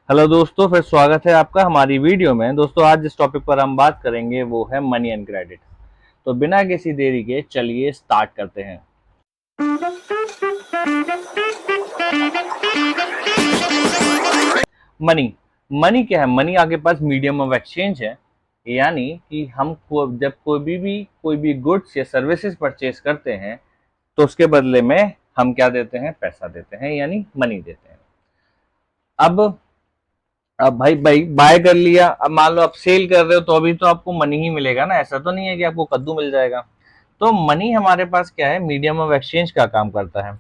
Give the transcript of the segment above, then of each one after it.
Hello दोस्तों, फिर स्वागत है आपका हमारी वीडियो में। दोस्तों, आज जिस टॉपिक पर हम बात करेंगे वो है मनी एंड क्रेडिट। तो बिना किसी देरी के चलिए स्टार्ट करते हैं। मनी मनी क्या है? मनी आपके पास मीडियम ऑफ एक्सचेंज है। यानी कि जब कोई भी गुड्स या सर्विसेज परचेज करते हैं तो उसके बदले में हम क्या देते हैं? पैसा देते हैं, यानी मनी देते हैं। अब भाई भाई बाय कर लिया, अब मान लो आप सेल कर रहे हो तो अभी तो आपको मनी ही मिलेगा ना, ऐसा तो नहीं है कि आपको कद्दू मिल जाएगा। तो मनी हमारे पास क्या है? मीडियम ऑफ एक्सचेंज का काम करता है।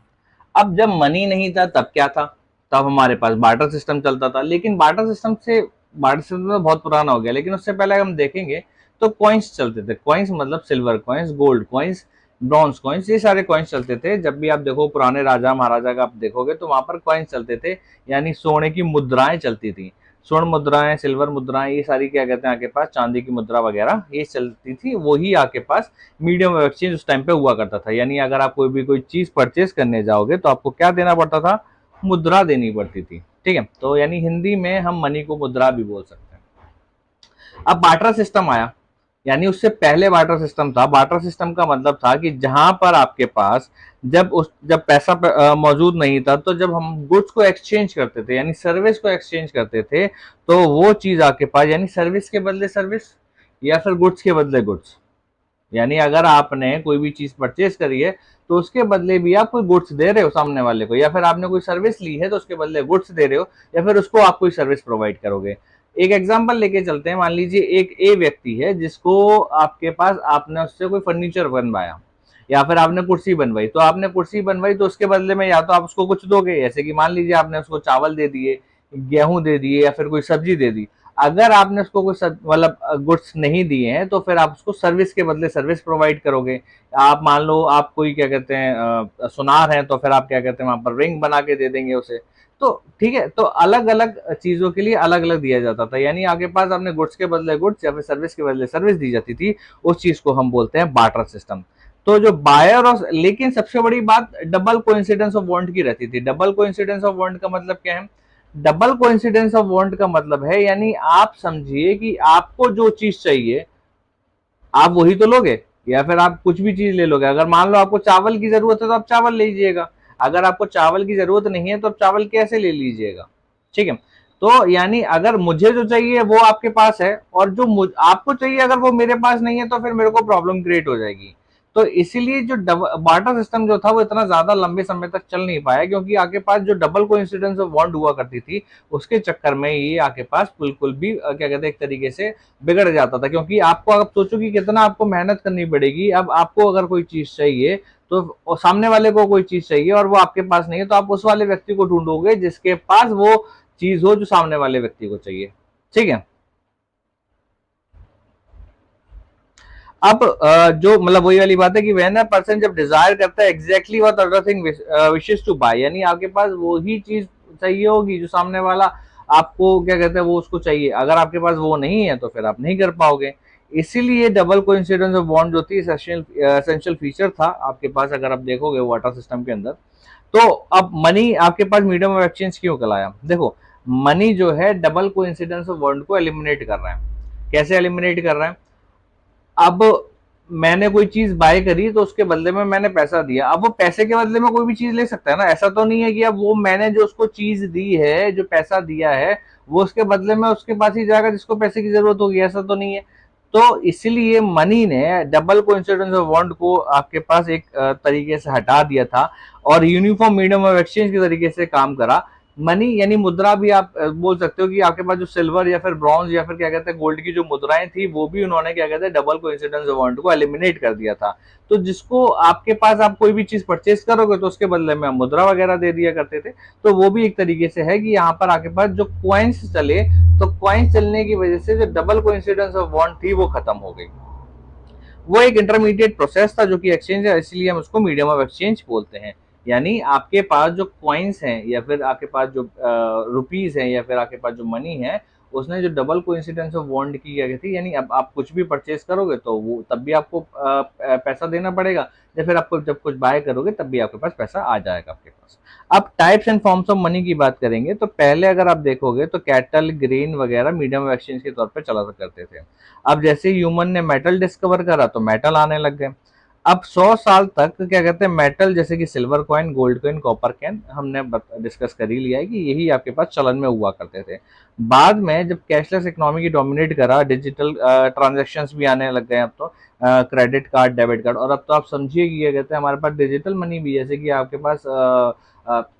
अब जब मनी नहीं था तब क्या था? तब हमारे पास बार्टर सिस्टम चलता था। लेकिन बार्टर सिस्टम तो बहुत पुराना हो गया। लेकिन उससे पहले हम देखेंगे तो कॉइन्स चलते थे। कॉइन्स मतलब silver coins, gold coins, bronze coins, ये सारे कॉइन्स चलते थे। जब भी आप देखो पुराने राजा महाराजा का आप देखोगे तो वहां पर कॉइन्स चलते थे, यानी सोने की मुद्राएं चलती थी। स्वर्ण मुद्राएं, सिल्वर मुद्राएं, ये सारी क्या कहते हैं आपके पास, चांदी की मुद्रा वगैरह ये चलती थी। वही आपके पास मीडियम ऑफ एक्सचेंज उस टाइम पे हुआ करता था। यानी अगर आप कोई चीज परचेज करने जाओगे तो आपको क्या देना पड़ता था? मुद्रा देनी पड़ती थी। ठीक है, तो यानी हिंदी में हम मनी को मुद्रा भी बोल सकते हैं। अब बार्टर सिस्टम आया, यानी उससे पहले बार्टर सिस्टम था। बार्टर सिस्टम का मतलब था कि जहां पर आपके पास जब पैसा मौजूद नहीं था, तो जब हम गुड्स को एक्सचेंज करते थे यानी सर्विस को एक्सचेंज करते थे, तो वो चीज आपके पास यानी सर्विस के बदले सर्विस या फिर गुड्स के बदले गुड्स। यानी अगर आपने कोई भी चीज परचेज करी है तो उसके बदले भी आप कोई गुड्स दे रहे हो सामने वाले को, या फिर आपने कोई सर्विस ली है तो उसके बदले गुड्स दे रहे हो, या फिर उसको आप कोई सर्विस प्रोवाइड करोगे। एक एग्जांपल लेके चलते हैं। मान लीजिए एक ए व्यक्ति है जिसको आपके पास आपने उससे कोई फर्नीचर बनवाया या फिर आपने कुर्सी बनवाई। तो आपने कुर्सी बनवाई तो उसके बदले में या तो आप उसको कुछ दोगे, जैसे कि मान लीजिए आपने उसको चावल दे दिए, गेहूं दे दिए, या फिर कोई सब्जी दे दी। अगर आपने उसको कोई मतलब गुड्स नहीं दिए हैं तो फिर आप उसको सर्विस के बदले सर्विस प्रोवाइड करोगे। आप मान लो आप कोई क्या कहते हैं सुनार है, तो फिर आप क्या कहते हैं वहां पर रिंग बना के दे देंगे उसे। तो ठीक है, तो अलग अलग चीजों के लिए अलग अलग दिया जाता था। यानी आपके पास आपने गुड्स के बदले गुड्स या फिर सर्विस के बदले सर्विस दी जाती थी। उस चीज को हम बोलते हैं बार्टर सिस्टम। तो जो बायर और लेकिन सबसे बड़ी बात डबल कोइंसिडेंस ऑफ वांट की रहती थी। डबल कोइंसिडेंस ऑफ वांट का मतलब क्या है? डबल कोइंसिडेंस ऑफ वांट का मतलब है, यानी आप समझिए कि आपको जो चीज चाहिए आप वही तो लोगे, या फिर आप कुछ भी चीज ले लोगे। अगर मान लो आपको चावल की जरूरत है तो आप चावल लीजिएगा। अगर आपको चावल की जरूरत नहीं है तो आप चावल कैसे ले लीजिएगा? ठीक है, तो यानी अगर मुझे जो चाहिए वो आपके पास है और जो आपको चाहिए अगर वो मेरे पास नहीं है तो फिर मेरे को प्रॉब्लम क्रिएट हो जाएगी। तो इसीलिए जो बार्टर सिस्टम जो था वो इतना ज्यादा लंबे समय तक चल नहीं पाया, क्योंकि आपके पास जो डबल कोइंसिडेंस ऑफ बॉन्ड हुआ करती थी उसके चक्कर में ये आपके पास बिल्कुल भी क्या कहते हैं एक तरीके से बिगड़ जाता था। क्योंकि आपको आप सोचो कि कितना आपको मेहनत करनी पड़ेगी। अब आपको अगर कोई चीज चाहिए तो सामने वाले को कोई चीज चाहिए और वो आपके पास नहीं है, तो आप उस वाले व्यक्ति को ढूंढोगे जिसके पास वो चीज हो जो सामने वाले व्यक्ति को चाहिए। ठीक है, अब जो मतलब वही वाली बात है कि वह ना पर्सन जब डिजायर करता है exactly what other thing wishes to buy, यानी आपके पास वो ही चीज चाहिए होगी जो सामने वाला आपको क्या कहते हैं वो उसको चाहिए। अगर आपके पास वो नहीं है तो फिर आप नहीं कर पाओगे। इसीलिए डबल कोइंसिडेंस ऑफ बॉन्ड जो थी एसेंशियल फीचर था आपके पास, अगर आप देखोगे वाटर सिस्टम के अंदर। तो अब मनी आपके पास मीडियम ऑफ एक्सचेंज क्यों कहलाया? देखो, मनी जो है डबल कोइंसिडेंस ऑफ बॉन्ड को एलिमिनेट कर रहा है। कैसे एलिमिनेट कर रहा है? अब मैंने कोई चीज बाय करी तो उसके बदले में मैंने पैसा दिया। अब वो पैसे के बदले में कोई भी चीज ले सकता है ना। ऐसा तो नहीं है कि अब वो मैंने जो उसको चीज दी है, जो पैसा दिया है, वो उसके बदले में उसके पास ही जाएगा जिसको पैसे की जरूरत होगी। ऐसा तो नहीं है। तो इसलिए मनी ने डबल कोइंसिडेंस ऑफ बॉन्ड को आपके पास एक तरीके से हटा दिया था और यूनिफॉर्म मीडियम ऑफ एक्सचेंज के तरीके से काम करा। मनी यानी मुद्रा भी आप बोल सकते हो कि आपके पास जो सिल्वर या फिर ब्रॉन्ज या फिर क्या कहते हैं गोल्ड की जो मुद्राएं थी वो भी उन्होंने क्या कहते हैं डबल कोइंसिडेंस ऑफ बॉन्ड को एलिमिनेट कर दिया था। तो जिसको आपके पास आप कोई भी चीज परचेज करोगे तो उसके बदले में मुद्रा वगैरह दे दिया करते थे। तो वो भी एक तरीके से है कि यहाँ पर आपके पास जो क्वाइंस चले, तो क्वाइंस चलने की वजह से जो डबल कोइंसिडेंस ऑफ बॉन्ड थी वो खत्म हो गई। वो एक इंटरमीडिएट प्रोसेस था जो कि एक्सचेंज है, इसलिए हम उसको मीडियम ऑफ एक्सचेंज बोलते हैं। यानी आपके पास जो कॉइन्स हैं या फिर आपके पास जो रुपीज हैं या फिर आपके पास जो मनी है, उसने जो डबल कोइंसिडेंस ऑफ बॉन्ड की क्या थी, यानी अब आप कुछ भी परचेज करोगे तो वो तब भी आपको पैसा देना पड़ेगा, या फिर आपको जब कुछ बाय करोगे तब भी आपके पास पैसा आ जाएगा आपके पास। अब types and forms of money की बात करेंगे तो पहले अगर आप देखोगे तो कैटल, ग्रेन वगैरह मीडियम ऑफ एक्सचेंज के तौर पे चला करते थे। अब जैसे ह्यूमन ने मेटल डिस्कवर करा तो मेटल आने लग गए। अब 100 साल तक क्या कहते हैं, मेटल जैसे कि silver coin, gold coin, copper coin हमने डिस्कस कर ही लिया है कि यही आपके पास चलन में हुआ करते थे। बाद में जब कैशलेस इकोनॉमी की डोमिनेट करा, डिजिटल ट्रांजेक्शंस भी आने लग गए, अब तो क्रेडिट कार्ड, डेबिट कार्ड, और अब तो आप समझिए कि क्या कहते हैं हमारे पास डिजिटल मनी भी है, जैसे कि आपके पास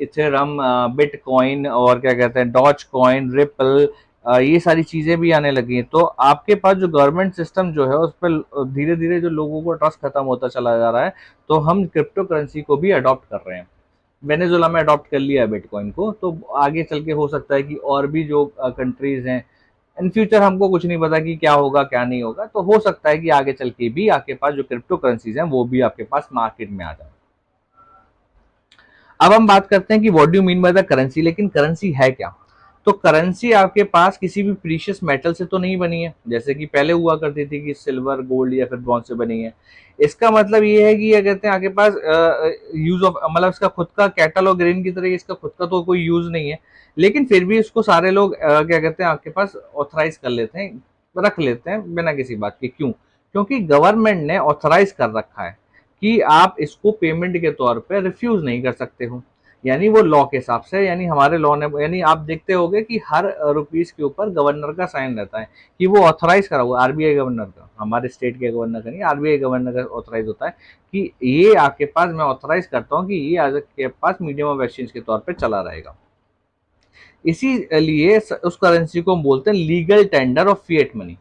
इथेरम, बिटकॉइन और क्या कहते हैं डॉज कॉइन, रिपल, ये सारी चीजें भी आने लगी हैं। तो आपके पास जो गवर्नमेंट सिस्टम जो है उस पर धीरे धीरे जो लोगों को ट्रस्ट खत्म होता चला जा रहा है, तो हम क्रिप्टो करेंसी को भी अडॉप्ट कर रहे हैं। वेनेजुला में अडॉप्ट कर लिया है बिटकॉइन को, तो आगे चल के हो सकता है कि और भी जो कंट्रीज हैं, इन फ्यूचर हमको कुछ नहीं पता कि क्या होगा क्या नहीं होगा, तो हो सकता है कि आगे चल के भी आपके पास जो क्रिप्टो करेंसीज हैं वो भी आपके पास मार्केट में आ जाए। अब हम बात करते हैं कि what do mean by the currency, लेकिन करेंसी है क्या? तो करेंसी आपके पास किसी भी प्रीशियस मेटल से तो नहीं बनी है, जैसे कि पहले हुआ करती थी कि सिल्वर, गोल्ड या फिर ब्रॉन्ज से बनी है। इसका मतलब ये है कि ये कहते हैं आपके पास यूज ऑफ, मतलब इसका खुद का कैटल और ग्रेन की तरह इसका खुद का तो कोई यूज नहीं है, लेकिन फिर भी इसको सारे लोग क्या कहते हैं आपके पास ऑथराइज कर लेते हैं, रख लेते हैं बिना किसी बात के। क्यों? क्योंकि गवर्नमेंट ने ऑथराइज कर रखा है कि आप इसको पेमेंट के तौर पे रिफ्यूज नहीं कर सकते हो, यानी वो लॉ के हिसाब से, यानी हमारे लॉ ने, यानी आप देखते होंगे कि हर रुपीस के ऊपर गवर्नर का साइन रहता है कि वो ऑथराइज करा हुआ, आरबीआई गवर्नर का, हमारे स्टेट के गवर्नर का नहीं, आरबीआई गवर्नर का ऑथराइज होता है कि ये आपके पास मैं ऑथराइज करता हूँ कि ये आपके पास मीडियम ऑफ एक्सचेंज के तौर पर चला रहेगा। इसीलिए उस करेंसी को हम बोलते हैं legal tender of fiat money,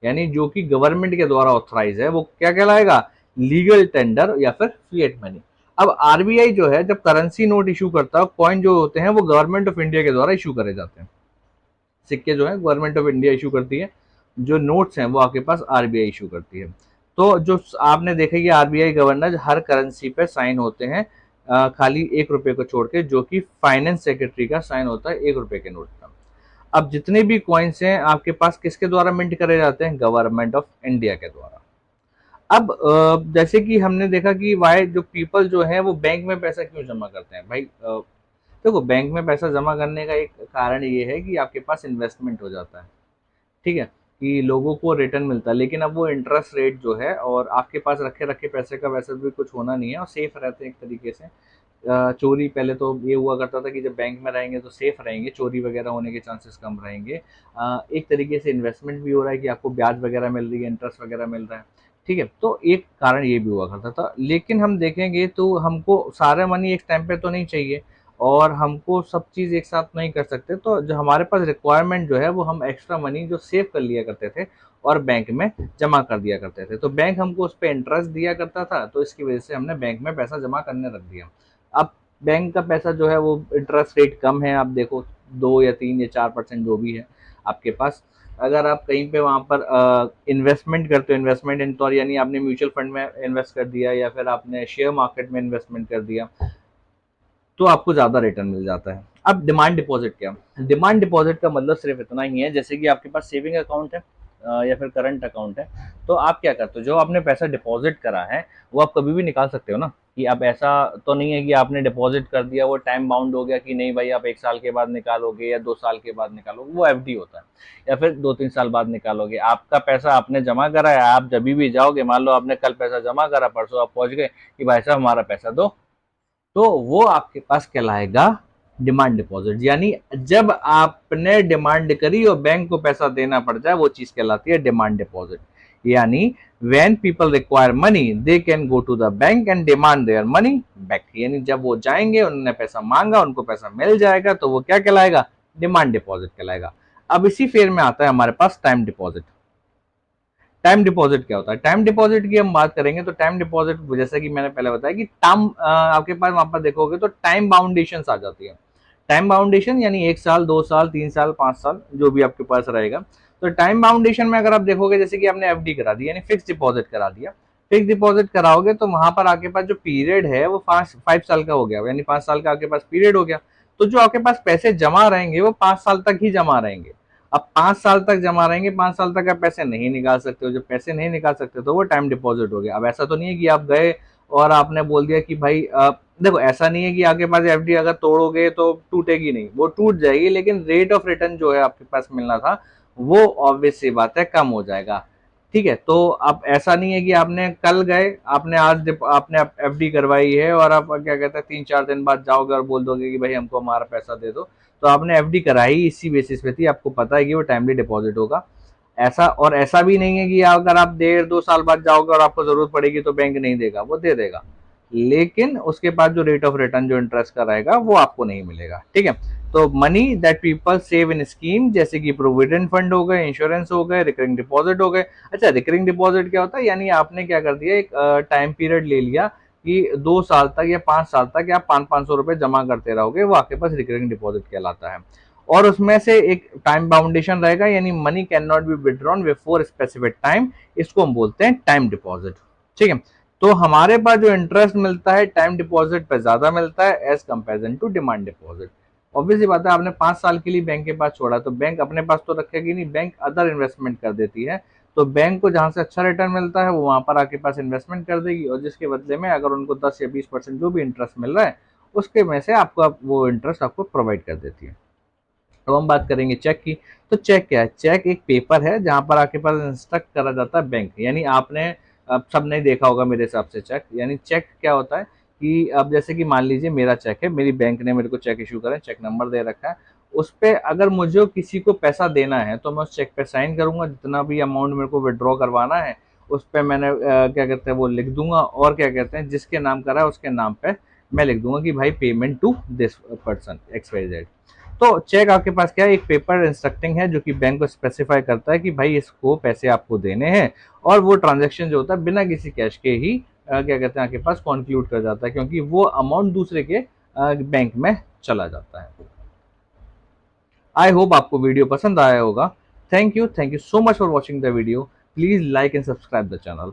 यानी जो कि गवर्नमेंट के द्वारा ऑथराइज है वो क्या कहलाएगा, लीगल टेंडर या फिर फिएट मनी। अब आरबीआई जो है जब करेंसी नोट इशू करता है, कॉइन जो होते हैं वो गवर्नमेंट ऑफ इंडिया के द्वारा इशू करे जाते हैं, सिक्के जो है गवर्नमेंट ऑफ इंडिया इशू करती है, जो नोट्स हैं वो आपके पास आरबीआई इशू करती है। तो जो आपने देखा कि आरबीआई गवर्नर हर करेंसी पे साइन होते हैं, खाली 1 रुपए को छोड़ के, जो कि फाइनेंस सेक्रेटरी का साइन होता है 1 रुपए के नोट का। अब जितने भी कॉइन्स हैं आपके पास किसके द्वारा मिंट करे जाते हैं, गवर्नमेंट ऑफ इंडिया के द्वारा। अब जैसे कि हमने देखा कि वाई जो पीपल जो है वो बैंक में पैसा क्यों जमा करते हैं भाई, देखो बैंक में पैसा जमा करने का एक कारण ये है कि आपके पास इन्वेस्टमेंट हो जाता है, ठीक है, कि लोगों को रिटर्न मिलता है, लेकिन अब वो इंटरेस्ट रेट जो है, और आपके पास रखे रखे पैसे का वैसे भी कुछ होना नहीं है, और सेफ रहते हैं एक तरीके से। चोरी पहले तो ये हुआ करता था कि जब बैंक में रहेंगे तो सेफ रहेंगे, चोरी वगैरह होने के चांसेस कम रहेंगे। एक तरीके से इन्वेस्टमेंट भी हो रहा है कि आपको ब्याज वगैरह मिल रही है, इंटरेस्ट वगैरह मिल रहा है, ठीक है, तो एक कारण ये भी हुआ करता था। लेकिन हम देखेंगे तो हमको सारा मनी एक टाइम पे तो नहीं चाहिए, और हमको सब चीज़ एक साथ नहीं कर सकते, तो जो हमारे पास रिक्वायरमेंट जो है वो हम एक्स्ट्रा मनी जो सेव कर लिया करते थे और बैंक में जमा कर दिया करते थे, तो बैंक हमको उस पर इंटरेस्ट दिया करता था, तो इसकी वजह से हमने बैंक में पैसा जमा करने रख दिया। अब बैंक का पैसा जो है वो इंटरेस्ट रेट कम है, आप देखो 2 या 3 या 4% जो भी है आपके पास। अगर आप कहीं पे वहाँ पर इन्वेस्टमेंट करते हो, इन्वेस्टमेंट इन तौर यानी आपने म्यूचुअल फंड में इन्वेस्ट कर दिया या फिर आपने शेयर मार्केट में इन्वेस्टमेंट कर दिया, तो आपको ज़्यादा रिटर्न मिल जाता है। अब डिमांड डिपॉजिट क्या? डिमांड डिपॉजिट का मतलब सिर्फ इतना ही है, जैसे कि आपके पास सेविंग अकाउंट है या फिर करंट अकाउंट है, तो आप क्या करते हो, जो आपने पैसा डिपॉजिट करा है वो आप कभी भी निकाल सकते हो ना, कि आप ऐसा तो नहीं है कि आपने डिपॉजिट कर दिया वो टाइम बाउंड हो गया कि नहीं भाई आप 1 साल के बाद निकालोगे या 2 साल के बाद निकालोगे, वो एफडी होता है, या फिर 2-3 साल बाद निकालोगे। आपका पैसा आपने जमा करा है, आप जब भी जाओगे, मान लो आपने कल पैसा जमा करा, परसों आप पहुंच गए कि भाई साहब हमारा पैसा दो, तो वो आपके पास कहलाएगा डिमांड डिपॉजिट, यानी जब आपने डिमांड करी और बैंक को पैसा देना पड़ जाए वो चीज कहलाती है डिमांड डिपॉजिट। यानी when people require money they can go to the bank and demand their money back, यानी जब वो जाएंगे, उन्होंने पैसा मांगा, उनको पैसा मिल जाएगा, तो वो क्या कहलाएगा, डिमांड डिपॉजिट कहलाएगा। अब इसी फेर में आता है हमारे पास टाइम डिपॉजिट। टाइम डिपॉजिट क्या होता है? टाइम डिपॉजिट की हम बात करेंगे तो टाइम डिपॉजिट जैसा कि मैंने पहले बताया कि टर्म आपके पास वहां पर देखोगे तो टाइम बाउंडेशन आ जाती है। टाइम बाउंडेशन यानी 1 साल, 2 साल, 3 साल, 5 साल जो भी आपके पास रहेगा। तो टाइम बाउंडेशन में अगर आप देखोगे जैसे कि आपने एफडी करा दी यानी फिक्स डिपॉजिट करा दिया, फिक्स डिपॉजिट कराओगे तो वहां पर आपके पास जो पीरियड है वो 5 साल का हो गया, यानी 5 साल का आपके पास पीरियड हो गया, तो जो आपके पास पैसे जमा रहेंगे वो 5 साल तक ही जमा रहेंगे। अब 5 साल तक जमा रहेंगे, 5 साल तक आप पैसे नहीं निकाल सकते हो। जब पैसे नहीं निकाल सकते तो वो टाइम डिपॉजिट हो गया। अब ऐसा तो नहीं है कि आप गए और आपने बोल दिया कि भाई देखो ऐसा नहीं है कि आपके पास एफडी अगर तोड़ोगे तो टूटेगी नहीं, वो टूट जाएगी, लेकिन रेट ऑफ रिटर्न जो है आपके पास मिलना था वो ऑब्वियस सी बात है कम हो जाएगा। ठीक है, तो अब ऐसा नहीं है कि आपने कल गए, आपने आज आपने एफडी करवाई है और आप क्या कहते हैं 3-4 दिन बाद जाओगे और बोल दोगे कि भाई हमको हमारा पैसा दे दो। तो आपने एफडी कराई इसी बेसिस पे थी, आपको पता है कि वो टाइमली डिपॉजिट होगा। ऐसा और ऐसा भी नहीं है कि अगर आप 1.5-2 साल बाद जाओगे और आपको जरूरत पड़ेगी तो बैंक नहीं देगा, वो दे देगा, लेकिन उसके बाद जो रेट ऑफ रिटर्न जो इंटरेस्ट का रहेगा वो आपको नहीं मिलेगा। ठीक है, तो money that people save in scheme जैसे कि प्रोविडेंट फंड हो गए, इंश्योरेंस हो गए, रिकरिंग डिपॉजिट हो गए। अच्छा, रिकरिंग डिपॉजिट क्या होता है, यानी आपने क्या कर दिया, एक टाइम पीरियड ले लिया कि 2 साल तक या 5 साल तक आप 500-500 रुपए जमा करते रहोगे, वो आपके पास रिकरिंग डिपॉजिट कहलाता है। और उसमें से एक टाइम बाउंडेशन रहेगा, यानी money can not be withdrawn before specific time, इसको हम बोलते हैं टाइम डिपॉजिट। ठीक है, तो हमारे पास जो इंटरेस्ट मिलता है टाइम डिपॉजिट पे ज्यादा मिलता है as comparison to demand deposit. Obviously बात है, आपने 5 साल के लिए बैंक के पास छोड़ा तो बैंक अपने पास तो रखेगी नहीं, बैंक अदर इन्वेस्टमेंट कर देती है। तो बैंक को जहां से अच्छा रिटर्न मिलता है वो वहां पर आपके पास इन्वेस्टमेंट कर देगी, और जिसके बदले में अगर उनको 10 या 20% जो भी इंटरेस्ट मिल रहा है उसके में से आपको वो इंटरेस्ट आपको प्रोवाइड कर देती है। अब हम बात करेंगे चेक की। तो चेक क्या है, चेक एक पेपर है जहां पर आपके पास इंस्ट्रक्ट करा जाता है बैंक, यानी आपने अब सबने देखा होगा मेरे हिसाब से चेक, यानी चेक क्या होता है कि अब जैसे कि मान लीजिए मेरा चेक है, मेरी बैंक ने मेरे को चेक इशू करा है, चेक नंबर दे रखा है, उस पे अगर मुझे किसी को पैसा देना है तो मैं उस चेक पे साइन करूंगा, जितना भी अमाउंट मेरे को विड्रॉ करवाना है उस पे मैंने क्या कहते हैं वो लिख दूंगा, और क्या कहते हैं जिसके नाम करा है उसके नाम पे मैं लिख दूंगा कि भाई payment to this person X Y Z. तो चेक आपके पास क्या है, एक पेपर इंस्ट्रक्टिंग है जो कि बैंक को स्पेसिफाई करता है कि भाई इसको पैसे आपको देने हैं, और वो ट्रांजैक्शन जो होता है बिना किसी कैश के ही क्या कहते हैं आपके पास कंक्लूड कर जाता है, क्योंकि वो अमाउंट दूसरे के बैंक में चला जाता है। आई होप आपको वीडियो पसंद आया होगा। Thank you so much for watching the video. Please like and subscribe the channel.